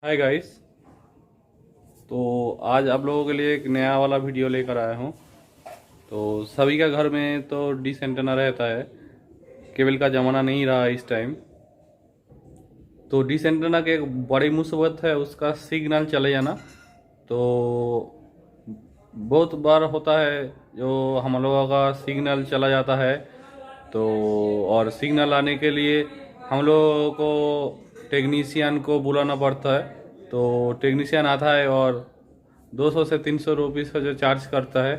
Hi guys. तो आज आप लोगों के लिए एक नया वाला वीडियो लेकर आया हूँ। तो सभी का घर में तो डिश एंटेना रहता है, केबल का ज़माना नहीं रहा इस टाइम। तो डिश एंटेना की एक बड़ी मुसीबत है उसका सिग्नल चले जाना। तो बहुत बार होता है जो हम लोगों का सिग्नल चला जाता है। तो और सिग्नल आने के लिए हम लोगों को टेक्नीशियन को बुलाना पड़ता है। तो टेक्नीशियन आता है और 200 से 300 रुपीज़ का जो चार्ज करता है।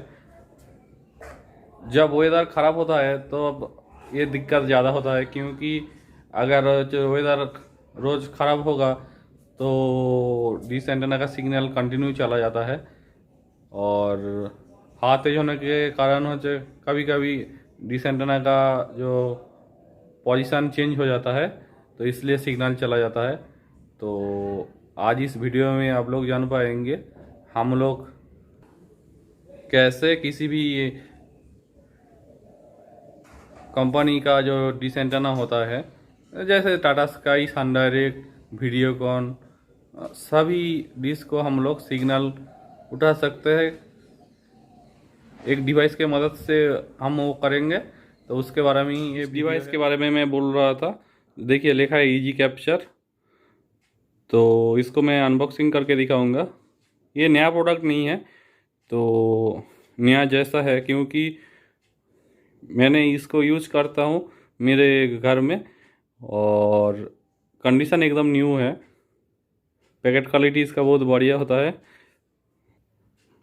जब वेदर ख़राब होता है तो अब ये दिक्कत ज़्यादा होता है, क्योंकि अगर जो वेदर रोज़ ख़राब होगा तो डिश एंटेना का सिग्नल कंटिन्यू चला जाता है। और हवा तेज होने के कारण हो कभी कभी डिश एंटेना का जो पोजीशन चेंज हो जाता है, तो इसलिए सिग्नल चला जाता है। तो आज इस वीडियो में आप लोग जान पाएंगे हम लोग कैसे किसी भी कंपनी का जो डिश एंटेना होता है, जैसे Tata sky, Sun Direct, Videocon, सभी डिश को हम लोग सिग्नल उठा सकते हैं एक डिवाइस के मदद से। हम वो करेंगे तो उसके बारे में ही, ये डिवाइस के बारे में मैं बोल रहा था। देखिए लिखा है इजी कैप्चर। तो इसको मैं अनबॉक्सिंग करके दिखाऊंगा। ये नया प्रोडक्ट नहीं है, तो नया जैसा है क्योंकि मैंने इसको यूज करता हूँ मेरे घर में, और कंडीशन एकदम न्यू है। पैकेट क्वालिटी इसका बहुत बढ़िया होता है।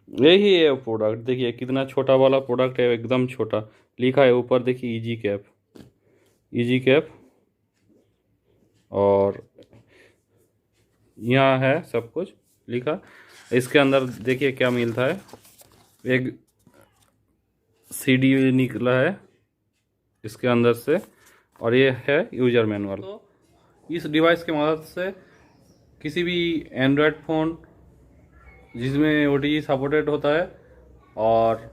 यही है प्रोडक्ट, देखिए कितना छोटा वाला प्रोडक्ट है, एकदम छोटा। लिखा है ऊपर देखिए इजी कैप, इजी कैप। और यहाँ है सब कुछ लिखा। इसके अंदर देखिए क्या मिलता है, एक सीडी निकला है इसके अंदर से, और ये है यूजर मैनुअल। तो इस डिवाइस की मदद से किसी भी एंड्रॉयड फ़ोन जिसमें OTG सपोर्टेड होता है, और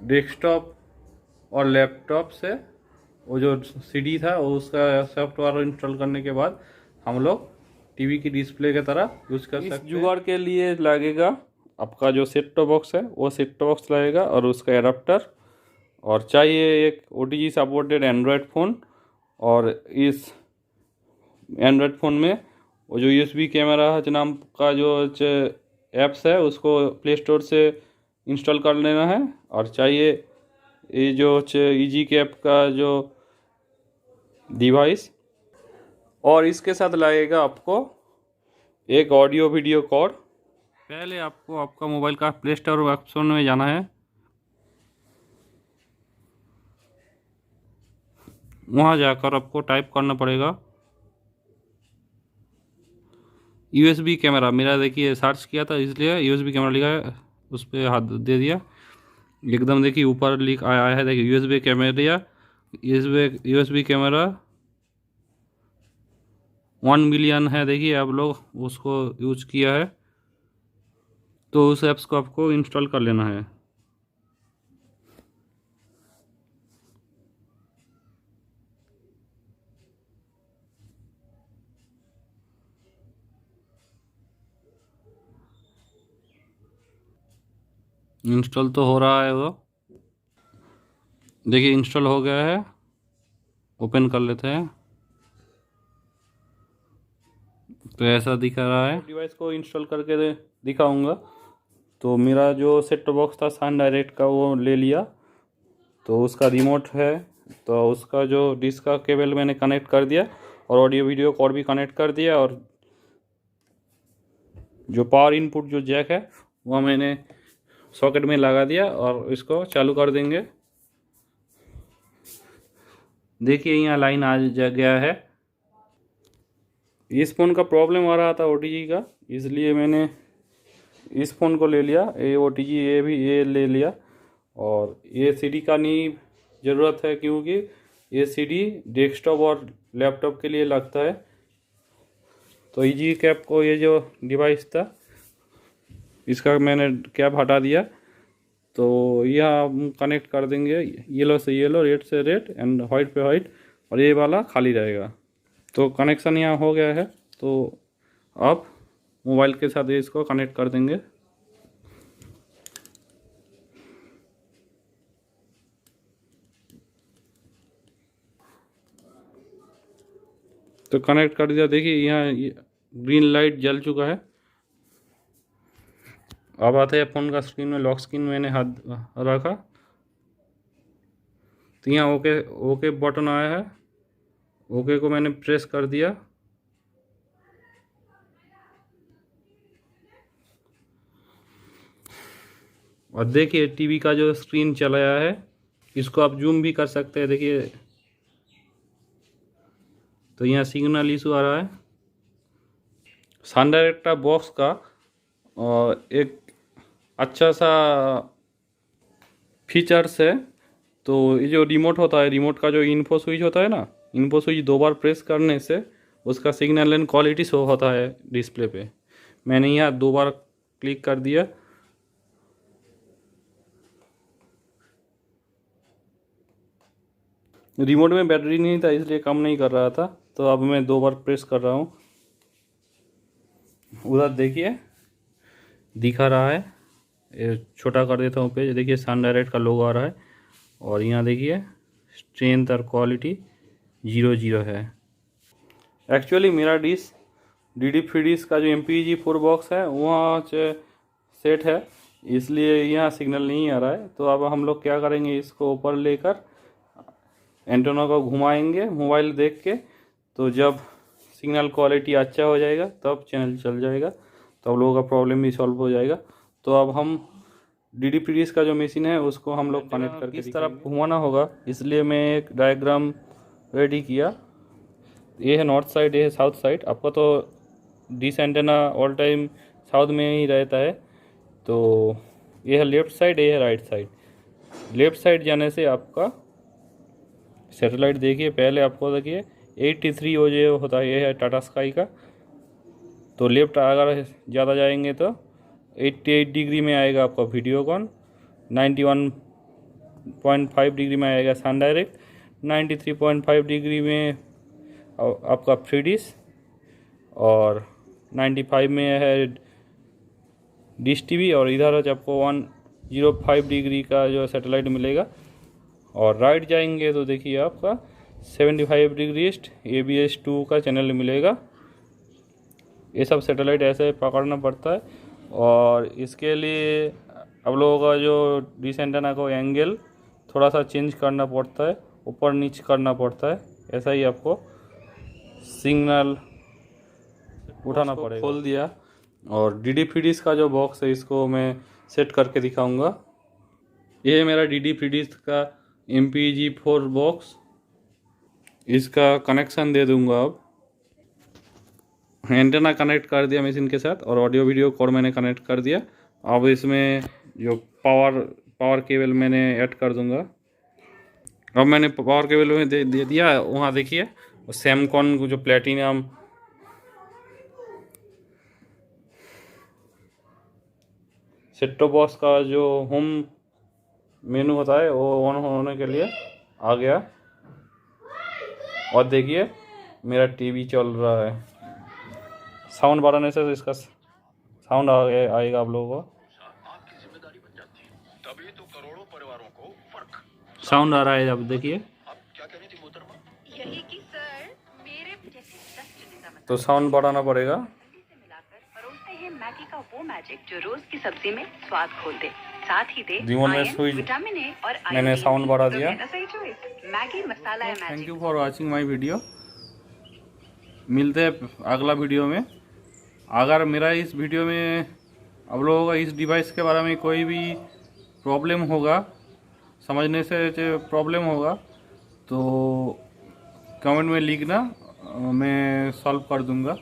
डेस्कटॉप और लैपटॉप से वो जो सीडी था उसका सॉफ्टवेयर इंस्टॉल करने के बाद हम लोग टीवी की डिस्प्ले की तरह यूज कर सकते हैं। जुगाड़ के लिए लगेगा आपका जो सेट टॉप बॉक्स है, वो सेट टॉप बॉक्स लगेगा और उसका एडाप्टर, और चाहिए एक OTG सपोर्टेड एंड्रॉयड फ़ोन। और इस एंड्रॉयड फ़ोन में वो जो USB कैमरा हज नाम का जो ऐप्स है उसको प्ले स्टोर से इंस्टॉल कर लेना है। और चाहिए ये जो इजी कैप का जो डिवाइस, और इसके साथ लगेगा आपको एक ऑडियो वीडियो कॉर्ड। पहले आपको आपका मोबाइल का प्ले स्टोर ऑप्शन में जाना है, वहाँ जाकर आपको टाइप करना पड़ेगा USB कैमरा। मेरा देखिए सर्च किया था इसलिए USB कैमरा लिखा है, उस पर हाथ दे दिया। एकदम देखिए ऊपर लिख आया है, देखिए USB camera, USB camera 1 million है। देखिए आप लोग उसको यूज किया है, तो उस ऐप्स को आपको इंस्टॉल कर लेना है। इंस्टॉल तो हो रहा है, वो देखिए इंस्टॉल हो गया है। ओपन कर लेते हैं, तो ऐसा दिखा रहा है। डिवाइस को इंस्टॉल करके दिखाऊंगा। तो मेरा जो सेट टॉप बॉक्स था सन डायरेक्ट का, वो ले लिया। तो उसका रिमोट है, तो उसका जो डिश का केबल मैंने कनेक्ट कर दिया, और ऑडियो वीडियो कॉर्ड भी कनेक्ट कर दिया। और जो पावर इनपुट जो जैक है वह मैंने सॉकेट में लगा दिया, और इसको चालू कर देंगे। देखिए यहाँ लाइन आ गया है। इस फ़ोन का प्रॉब्लम आ रहा था OTG का, इसलिए मैंने इस फ़ोन को ले लिया। ये OTG ये भी ये ले लिया। और ये CD का नहीं ज़रूरत है, क्योंकि ये CD डेस्कटॉप और लैपटॉप के लिए लगता है। तो इजी कैप को, ये जो डिवाइस था इसका मैंने कैप हटा दिया। तो यह हम कनेक्ट कर देंगे, येलो से येलो, रेड से रेड, एंड वाइट पे वाइट, और ये वाला खाली रहेगा। तो कनेक्शन यहाँ हो गया है। तो अब मोबाइल के साथ इसको कनेक्ट कर देंगे। तो कनेक्ट कर दिया, देखिए यहाँ ग्रीन लाइट जल चुका है। अब आता है फ़ोन का स्क्रीन में, लॉक स्क्रीन मैंने हाथ रखा तो यहाँ ओके ओके बटन आया है, ओके को मैंने प्रेस कर दिया। और देखिए टीवी का जो स्क्रीन चला है, इसको आप जूम भी कर सकते हैं। देखिए तो यहाँ सिग्नल इशू आ रहा है। सन डायरेक्ट बॉक्स का और एक अच्छा सा फीचर्स है। तो ये जो रिमोट होता है, रिमोट का जो इन्फो स्विच होता है ना, इन्फो स्विच 2 बार प्रेस करने से उसका सिग्नल एंड क्वालिटी शो होता है डिस्प्ले पे। मैंने यहाँ 2 बार क्लिक कर दिया। रिमोट में बैटरी नहीं था इसलिए काम नहीं कर रहा था, तो अब मैं 2 बार प्रेस कर रहा हूँ। उधर देखिए दिखा रहा है, ये छोटा कर देता हूँ पेज। देखिए सन डायरेक्ट का लोगो आ रहा है और यहाँ देखिए स्ट्रेंथ और क्वालिटी 00 है। एक्चुअली मेरा डिश डी फ्रीडिश का जो MPEG-4 बॉक्स है वहाँ सेट है, इसलिए यहाँ सिग्नल नहीं आ रहा है। तो अब हम लोग क्या करेंगे, इसको ऊपर लेकर एंटेना को घुमाएंगे मोबाइल देख के। तो जब सिग्नल क्वालिटी अच्छा हो जाएगा तब चैनल चल जाएगा, तो अब लोगों का प्रॉब्लम भी सॉल्व हो जाएगा। तो अब हम डी फ्रीडिश का जो मशीन है उसको हम लोग कनेक्ट करके इस तरफ घुमाना होगा, इसलिए मैं एक डायग्राम रेडी किया। ये है नॉर्थ साइड, ये है साउथ साइड। आपका तो dish antenna all time south में ही रहता है। तो ये है लेफ़्ट साइड, ये है राइट साइड। लेफ़्ट साइड जाने से आपका सैटेलाइट देखिए, पहले आपको देखिए 83 OJ होता है, ये है टाटा स्काई का। तो लेफ्ट अगर ज़्यादा जाएंगे तो 88 डिग्री में आएगा आपका वीडियोकॉन, 91.5 डिग्री में आएगा सन डायरेक्ट, 93.5 डिग्री में आपका फ्रीडिश, और 95 में है डिश टीवी, और इधर आपको 105 डिग्री का जो सैटेलाइट मिलेगा। और राइट जाएंगे तो देखिए आपका 75 डिग्री ईस्ट ABS2 का चैनल मिलेगा। ये सब सैटेलाइट ऐसे पकड़ना पड़ता है, और इसके लिए आप लोगों का जो डिश एंटेना को एंगल थोड़ा सा चेंज करना पड़ता है, ऊपर नीचे करना पड़ता है। ऐसा ही आपको सिग्नल उठाना पड़ेगा। खोल दिया, और डी फ्रीडिश का जो बॉक्स है इसको मैं सेट करके दिखाऊंगा। ये है मेरा डी फ्रीडिश का MPEG-4 बॉक्स। इसका कनेक्शन दे दूंगा। अब एंटेना कनेक्ट कर दिया मशीन के साथ, और ऑडियो वीडियो कोड मैंने कनेक्ट कर दिया। अब इसमें जो पावर केबल मैंने ऐड कर दूंगा। अब मैंने पावर केबल में दे दिया। वहाँ देखिए सैमकॉन को जो प्लेटिनम सेट टॉप बॉक्स का जो होम मेनू होता है वो ऑन होने के लिए आ गया। और देखिए मेरा टीवी चल रहा है। साउंड बढ़ाने से इसका साउंड आएगा आप लोगों को। साउंड आ रहा है, अब देखिए। तो साउंड बढ़ाना पड़ेगा। मैगी का वो मैजिक जो रोज की सब्जी में स्वाद खोल दे, साथ ही दे रिमोट में स्विच विटामिन ए और मैंने साउंड बढ़ा दिया। मैगी मसाला है। Thank you for watching my video. मिलते हैं अगला वीडियो में। अगर मेरा इस वीडियो में आप लोगों का इस डिवाइस के बारे में कोई भी प्रॉब्लम होगा, समझने से प्रॉब्लम होगा, तो कमेंट में लिखना, मैं सॉल्व कर दूंगा।